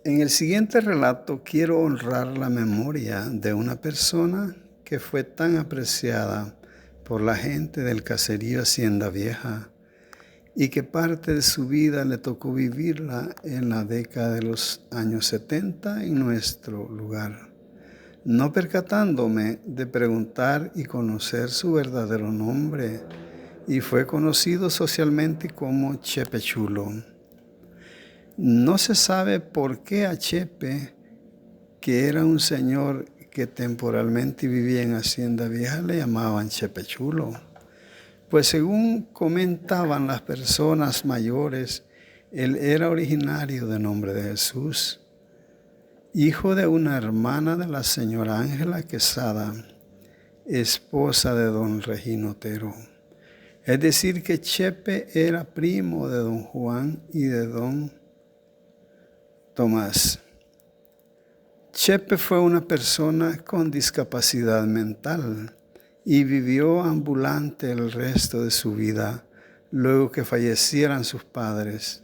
En el siguiente relato quiero honrar la memoria de una persona que fue tan apreciada por la gente del caserío Hacienda Vieja y que parte de su vida le tocó vivirla en la década de los años 70 en nuestro lugar, no percatándome de preguntar y conocer su verdadero nombre, y fue conocido socialmente como Chepe Chulo. No se sabe por qué a Chepe, que era un señor que temporalmente vivía en Hacienda Vieja, le llamaban Chepe Chulo. Pues según comentaban las personas mayores, él era originario de Nombre de Jesús, hijo de una hermana de la señora Ángela Quesada, esposa de don Regino Otero. Es decir, que Chepe era primo de don Juan y de don Tomás. Chepe fue una persona con discapacidad mental y vivió ambulante el resto de su vida luego que fallecieran sus padres.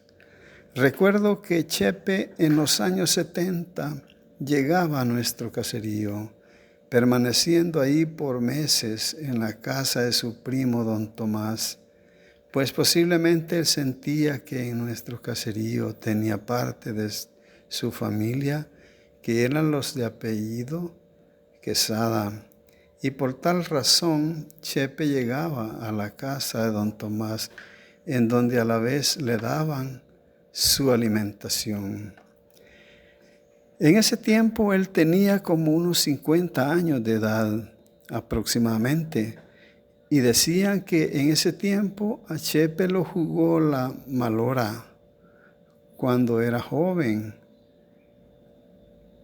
Recuerdo que Chepe en los años 70 llegaba a nuestro caserío, permaneciendo ahí por meses en la casa de su primo don Tomás, pues posiblemente él sentía que en nuestro caserío tenía parte de su familia que eran los de apellido Quesada, y por tal razón Chepe llegaba a la casa de don Tomás, en donde a la vez le daban su alimentación. En ese tiempo él tenía como unos 50 años de edad aproximadamente, y decían que en ese tiempo a Chepe lo jugó la malora cuando era joven.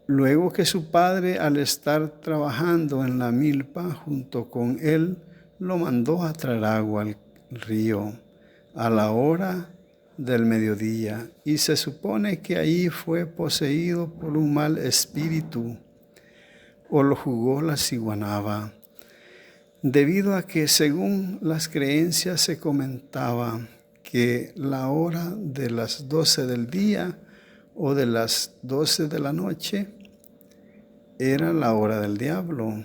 Luego que su padre, al estar trabajando en la milpa junto con él, lo mandó a traer agua al río a la hora del mediodía, y se supone que ahí fue poseído por un mal espíritu o lo jugó la ciguanaba, debido a que según las creencias se comentaba que la hora de las 12 del día o de las 12 de la noche era la hora del diablo.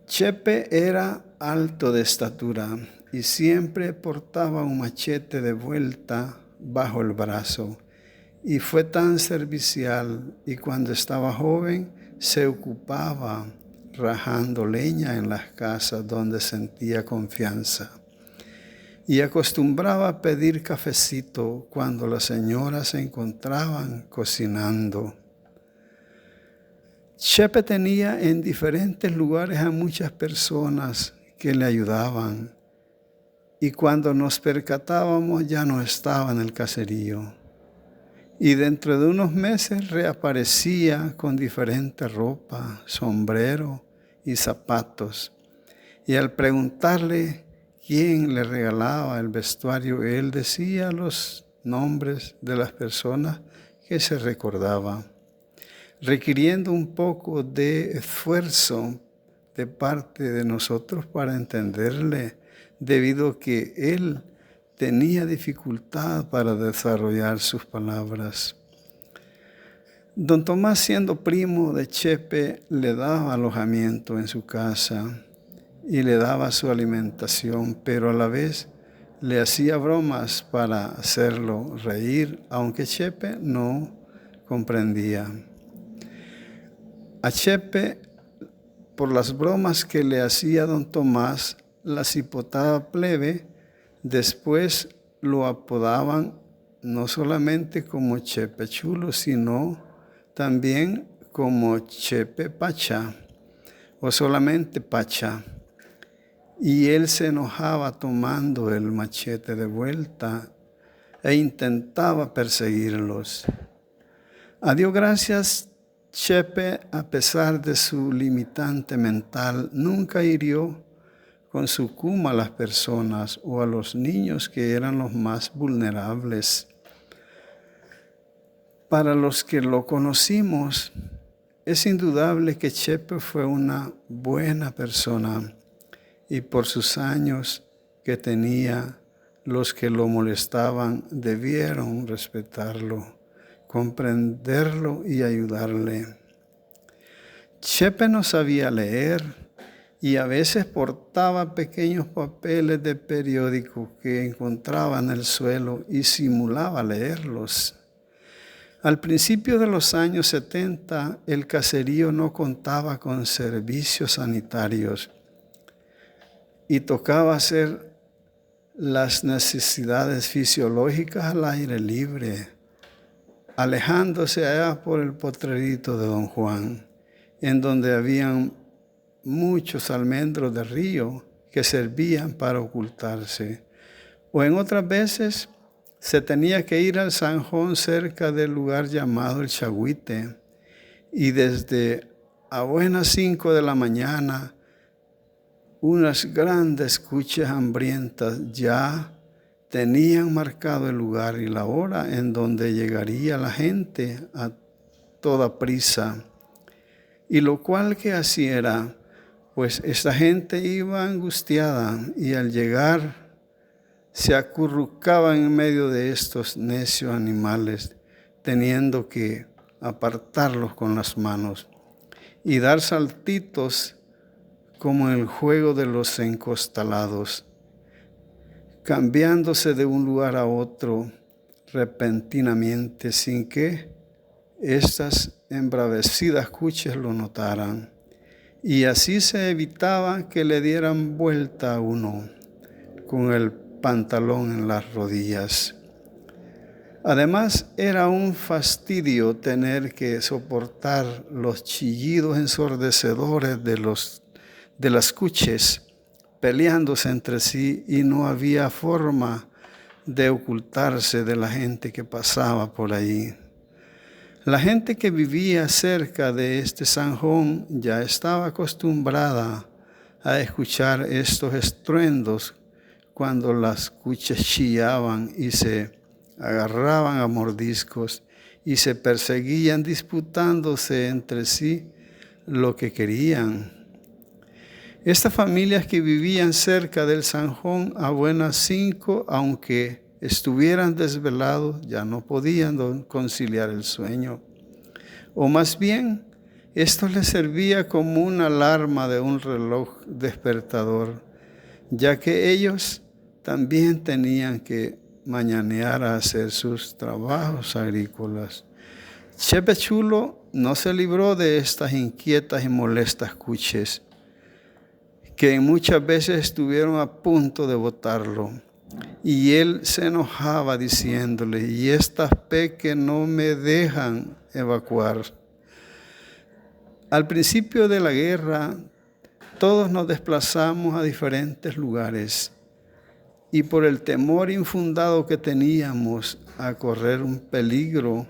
Chepe era alto de estatura y siempre portaba un machete de vuelta bajo el brazo, y fue tan servicial, y cuando estaba joven se ocupaba rajando leña en las casas donde sentía confianza, y acostumbraba a pedir cafecito cuando las señoras se encontraban cocinando. Chepe tenía en diferentes lugares a muchas personas que le ayudaban, y cuando nos percatábamos ya no estaba en el caserío. Y dentro de unos meses reaparecía con diferente ropa, sombrero y zapatos. Y al preguntarle quién le regalaba el vestuario, él decía los nombres de las personas que se recordaba, requiriendo un poco de esfuerzo de parte de nosotros para entenderle, debido a que él tenía dificultad para desarrollar sus palabras. Don Tomás, siendo primo de Chepe, le daba alojamiento en su casa y le daba su alimentación, pero a la vez le hacía bromas para hacerlo reír, aunque Chepe no comprendía. A Chepe, por las bromas que le hacía don Tomás, la cipotada plebe, después lo apodaban no solamente como Chepe Chulo, sino también como Chepe Pacha, o solamente Pacha. Y él se enojaba tomando el machete de vuelta e intentaba perseguirlos. A Dios gracias, Chepe, a pesar de su limitante mental, nunca hirió con su cuma a las personas o a los niños, que eran los más vulnerables. Para los que lo conocimos, es indudable que Chepe fue una buena persona, y por sus años que tenía, los que lo molestaban debieron respetarlo comprenderlo y ayudarle. Chepe no sabía leer y a veces portaba pequeños papeles de periódico que encontraba en el suelo y simulaba leerlos. Al principio de los años 70, el caserío no contaba con servicios sanitarios y tocaba hacer las necesidades fisiológicas al aire libre, alejándose allá por el potrerito de Don Juan, en donde habían muchos almendros de río que servían para ocultarse. O en otras veces se tenía que ir al zanjón cerca del lugar llamado el Chagüite, y desde a buenas 5 de la mañana unas grandes cuchas hambrientas ya tenían marcado el lugar y la hora en donde llegaría la gente a toda prisa. Y lo cual que así era, pues esta gente iba angustiada y al llegar se acurrucaban en medio de estos necios animales, teniendo que apartarlos con las manos y dar saltitos como en el juego de los encostalados, cambiándose de un lugar a otro repentinamente sin que estas embravecidas cuchas lo notaran. Y así se evitaba que le dieran vuelta a uno con el pantalón en las rodillas. Además, era un fastidio tener que soportar los chillidos ensordecedores de las cuches peleándose entre sí y no había forma de ocultarse de la gente que pasaba por ahí. La gente que vivía cerca de este zanjón ya estaba acostumbrada a escuchar estos estruendos cuando las cuchas chillaban y se agarraban a mordiscos y se perseguían disputándose entre sí lo que querían. Estas familias que vivían cerca del zanjón a buenas 5, aunque estuvieran desvelados, ya no podían conciliar el sueño. O más bien, esto les servía como una alarma de un reloj despertador, ya que ellos también tenían que mañanear a hacer sus trabajos agrícolas. Chepe Chulo no se libró de estas inquietas y molestas cuches, que muchas veces estuvieron a punto de botarlo. Y él se enojaba diciéndole, y estas peques no me dejan evacuar. Al principio de la guerra, todos nos desplazamos a diferentes lugares y por el temor infundado que teníamos a correr un peligro,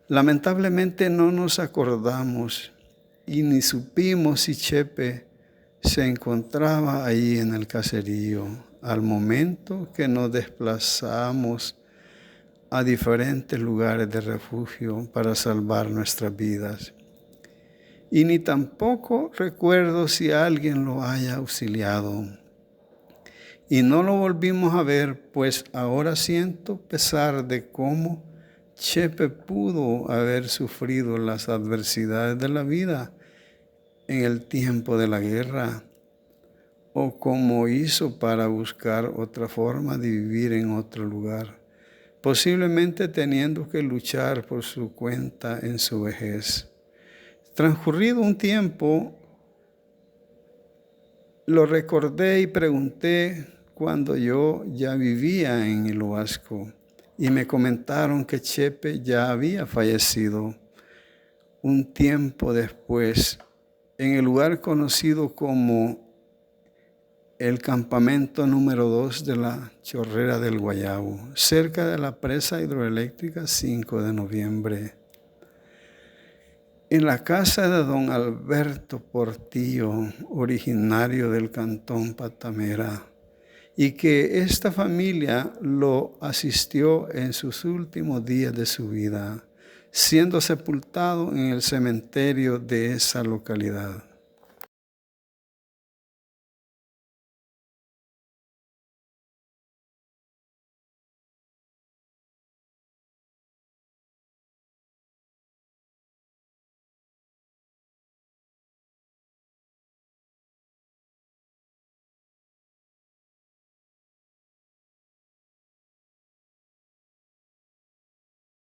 lamentablemente no nos acordamos y ni supimos si Chepe se encontraba ahí en el caserío al momento que nos desplazamos a diferentes lugares de refugio para salvar nuestras vidas. Y ni tampoco recuerdo si alguien lo haya auxiliado. Y no lo volvimos a ver, pues ahora siento pesar de cómo Chepe pudo haber sufrido las adversidades de la vida en el tiempo de la guerra, o cómo hizo para buscar otra forma de vivir en otro lugar, posiblemente teniendo que luchar por su cuenta en su vejez. Transcurrido un tiempo, lo recordé y pregunté cuando yo ya vivía en el Huasco y me comentaron que Chepe ya había fallecido un tiempo después en el lugar conocido como el campamento número 2 de la Chorrera del Guayabo, cerca de la presa hidroeléctrica 5 de noviembre. En la casa de don Alberto Portillo, originario del cantón Patamera, y que esta familia lo asistió en sus últimos días de su vida, siendo sepultado en el cementerio de esa localidad.